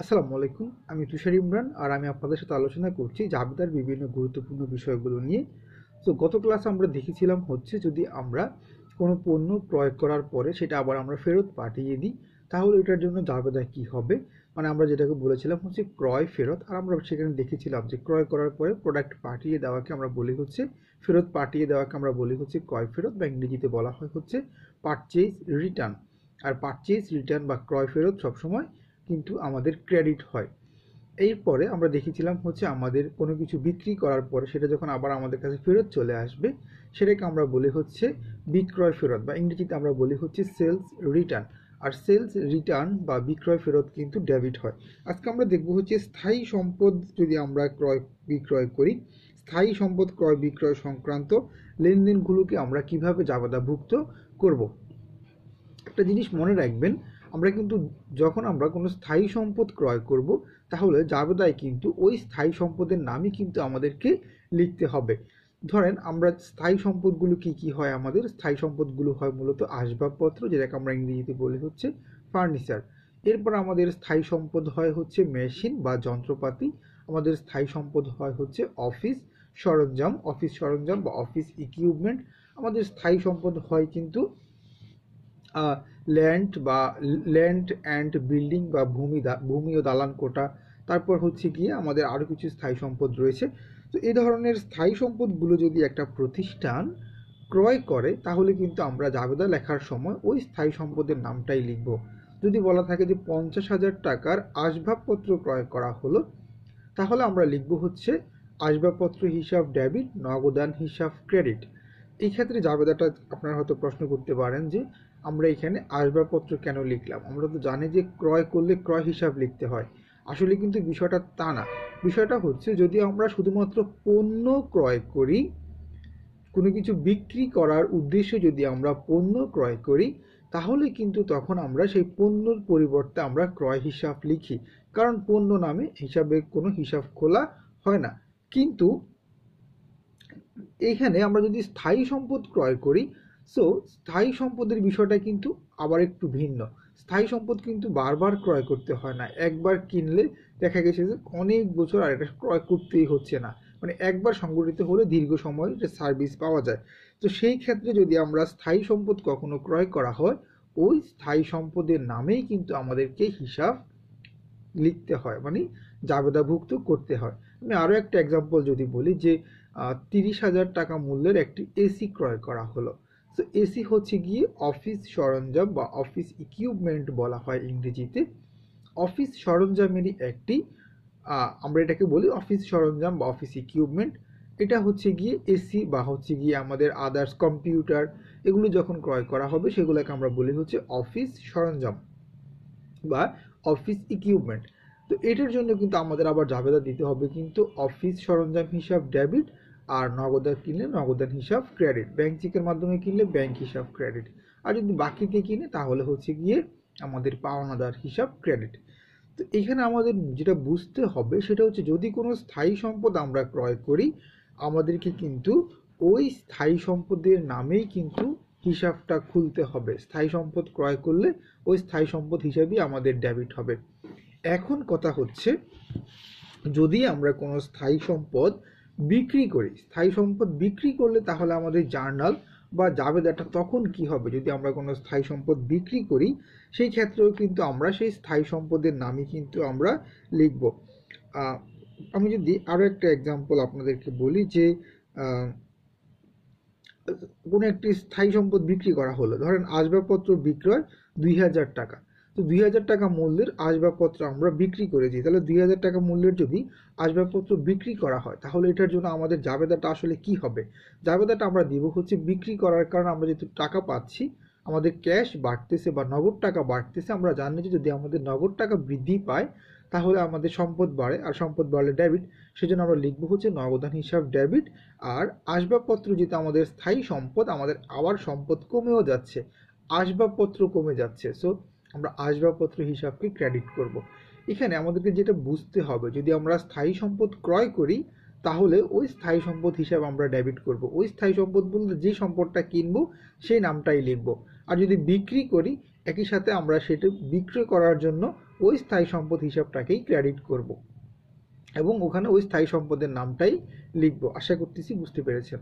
আসসালামু আলাইকুম। আমি তুষার ইমরান আর আমি আপনাদের সাথে আলোচনা করছি জাবেদার বিভিন্ন গুরুত্বপূর্ণ বিষয়গুলো নিয়ে। তো গত ক্লাসে আমরা দেখেছিলাম হচ্ছে যদি আমরা কোনো পণ্য ক্রয় করার পরে সেটা আবার আমরা ফেরত পাঠিয়ে দিই তাহলে এটার জন্য জাবেদা কি হবে। মানে আমরা যেটাকে বলেছিলাম হচ্ছে ক্রয় ফেরত, আর আমরা সেখানে দেখেছিলাম যে ক্রয় করার পরে প্রোডাক্ট পাঠিয়ে দেওয়াকে আমরা বলি হচ্ছে ফেরত পাঠিয়ে দেওয়াকে আমরা বলি হচ্ছে ক্রয় ফেরত, বা ইংরেজিতে বলা হয় হচ্ছে পারচেজ রিটার্ন। আর পারচেজ রিটার্ন বা ক্রয় ফেরত সবসময় কিন্তু আমাদের ক্রেডিট হয়। এরপরে আমরা দেখেছিলাম হচ্ছে আমাদের কোনো কিছু বিক্রি করার পরে সেটা যখন আবার আমাদের কাছে ফেরত চলে আসবে সেটাকে আমরা বলি হচ্ছে বিক্রয় ফেরত, বা ইংরেজিতে আমরা বলি হচ্ছে সেলস রিটার্ন। আর সেলস রিটার্ন বা বিক্রয় ফেরত কিন্তু ডেবিট হয়। আজকে আমরা দেখব হচ্ছে স্থায়ী সম্পদ যদি আমরা ক্রয় বিক্রয় করি, স্থায়ী সম্পদ ক্রয় বিক্রয় সংক্রান্ত লেনদেনগুলোকে আমরা কিভাবে জাবেদাভুক্ত করব। একটা জিনিস মনে রাখবেন, আমরা কিন্তু যখন আমরা কোনো স্থায়ী সম্পদ ক্রয় করব তাহলে জাবেদায় কিন্তু ওই স্থায়ী সম্পদের নামই কিন্তু আমাদেরকে লিখতে হবে। ধরেন আমরা স্থায়ী সম্পদগুলো কি কি হয়, আমাদের স্থায়ী সম্পদগুলো হয় মূলত আসবাবপত্র, যেটাকে আমরা ইংরেজিতে বলি হচ্ছে ফার্নিচার। এরপর আমাদের স্থায়ী সম্পদ হয় হচ্ছে মেশিন বা যন্ত্রপাতি। আমাদের স্থায়ী সম্পদ হয় হচ্ছে অফিস সরঞ্জাম বা অফিস ইকুইপমেন্ট। আমাদের স্থায়ী সম্পদ হয় কিন্তু ল্যান্ড অ্যান্ড বিল্ডিং বা ভূমি ও দালান কোটা। তারপর হচ্ছে গিয়ে আমাদের আরও কিছু স্থায়ী সম্পদ রয়েছে। তো এই ধরনের স্থায়ী সম্পদগুলো যদি একটা প্রতিষ্ঠান ক্রয় করে তাহলে কিন্তু আমরা জাবেদা লেখার সময় ওই স্থায়ী সম্পদের নামটাই লিখব। যদি বলা থাকে যে 50,000 টাকার আসবাবপত্র ক্রয় করা হলো তাহলে আমরা লিখব হচ্ছে আসবাবপত্র হিসাব ডেবিট, নগদান হিসাব ক্রেডিট। এই ক্ষেত্রে জাবেদাটা আপনারা হয়তো প্রশ্ন করতে পারেন যে আমরা এখানে আসবাবপত্র কেন লিখলাম। আমরা তো জানি যে ক্রয় করলে ক্রয় হিসাব লিখতে হয়। আসলে কিন্তু বিষয়টা তা না। বিষয়টা হচ্ছে যদি আমরা শুধুমাত্র পণ্য ক্রয় করি, কোনো কিছু বিক্রি করার উদ্দেশ্যে যদি আমরা পণ্য ক্রয় করি তাহলে কিন্তু তখন আমরা সেই পণ্যর পরিবর্তে আমরা ক্রয় হিসাব লিখি, কারণ পণ্য নামে হিসাবে কোনো হিসাব খোলা হয় না। কিন্তু এইখানে আমরা যদি স্থায়ী সম্পদ ক্রয় করি, সো স্থায়ী সম্পদের বিষয়টা কিন্তু আবার একটু ভিন্ন। স্থায়ী সম্পদ কিন্তু বারবার ক্রয় করতে হয় না, একবার কিনলে দেখা গেছে যে অনেক বছর আর এটা ক্রয় করতেই হচ্ছে না। মানে একবার সংগঠিত হলে দীর্ঘ সময় সার্ভিস পাওয়া যায়। তো সেই ক্ষেত্রে যদি আমরা স্থায়ী সম্পদ কখনো ক্রয় করা হয় ওই স্থায়ী সম্পদের নামেই কিন্তু আমাদেরকে হিসাব লিখতে হয়, মানে জাবেদাভুক্ত করতে হয়। আমি আরও একটা এক্সাম্পল যদি বলি যে 30,000 টাকা মূল্যের একটি এসি ক্রয় করা হলো। তো এসি হচ্ছে গিয়ে অফিস সরঞ্জাম বা অফিস ইকুইপমেন্ট বলা হয় ইংরেজিতে। অফিস সরঞ্জামেরই একটি আমরা এটাকে বলি অফিস সরঞ্জাম বা অফিস ইকুইপমেন্ট। এটা হচ্ছে গিয়ে এসি বা হচ্ছে গিয়ে আমাদের আদার্স কম্পিউটার, এগুলো যখন ক্রয় করা হবে সেগুলোকে আমরা বলি হচ্ছে অফিস সরঞ্জাম বা অফিস ইকুইপমেন্ট। তো এটার জন্য কিন্তু আমাদের আবার জাবেদা দিতে হবে কিন্তু অফিস সরঞ্জাম হিসাব ডেবিট, আর নগদান কিনলে নগদান হিসাব ক্রেডিট, ব্যাংক চেকের মাধ্যমে কিনলে ব্যাংক হিসাব ক্রেডিট, আর যদি বাকিতে কিনে তাহলে হচ্ছে গিয়ে আমাদের পাওনাদার হিসাব ক্রেডিট। তো এখানে আমাদের যেটা বুঝতে হবে সেটা হচ্ছে যদি কোনো স্থায়ী সম্পদ আমরা ক্রয় করি আমাদেরকে কিন্তু ওই স্থায়ী সম্পদের নামেই কিন্তু হিসাবটা খুলতে হবে। স্থায়ী সম্পদ ক্রয় করলে ওই স্থায়ী সম্পদ হিসাবেই আমাদের ডেবিট হবে। এখন কথা হচ্ছে যদি আমরা কোনো স্থায়ী সম্পদ বিক্রি করি, স্থায়ী সম্পদ বিক্রি করলে তাহলে আমাদের জার্নাল বা জাবেদাটা তখন কি হবে। যদি আমরা কোনো স্থায়ী সম্পদ বিক্রি করি সেই ক্ষেত্রেও কিন্তু আমরা সেই স্থায়ী সম্পদের নামই কিন্তু আমরা লিখব। আমি যদি আরও একটা এক্সাম্পল আপনাদেরকে বলি যে কোনো একটি স্থায়ী সম্পদ বিক্রি করা হলো, ধরেন আসবাবপত্র বিক্রয় 2,000 টাকা। তো 2,000 টাকা মূল্যের আসবাবপত্র আমরা বিক্রি করেছি, তাহলে 2,000 টাকা মূল্যের যদি আসবাবপত্র বিক্রি করা হয় তাহলে এটার জন্য আমাদের জাবেদাটা আসলে কি হবে। জাবেদাটা আমরা দিব হচ্ছে বিক্রি করার কারণে আমরা যেহেতু টাকা পাচ্ছি, আমাদের ক্যাশ বাড়তেছে বা নগদ টাকা বাড়তেছে, আমরা জানি যে যদি আমাদের নগদ টাকা বৃদ্ধি পায় তাহলে আমাদের সম্পদ বাড়ে, আর সম্পদ বাড়লে ডেবিট। সেজন্য আমরা লিখবো হচ্ছে নগদান হিসাব ডেবিট। আর আসবাবপত্র যেটা আমাদের স্থায়ী সম্পদ, আমাদের আবার সম্পদ কমেও যাচ্ছে, আসবাবপত্র কমে যাচ্ছে, সো আমরা আসবাবপত্র হিসাবকে ক্রেডিট করব। এখানে আমাদেরকে যেটা বুঝতে হবে, যদি আমরা স্থায়ী সম্পদ ক্রয় করি তাহলে ওই স্থায়ী সম্পদ হিসাব আমরা ডেবিট করব। ওই স্থায়ী সম্পদ বলতে যে সম্পদটা কিনবো সেই নামটাই লিখব। আর যদি বিক্রি করি একই সাথে আমরা সেটা বিক্রয় করার জন্য ওই স্থায়ী সম্পদ হিসাবটাকেই ক্রেডিট করব এবং ওখানে ওই স্থায়ী সম্পদের নামটাই লিখব। আশা করতেছি বুঝতে পেরেছেন।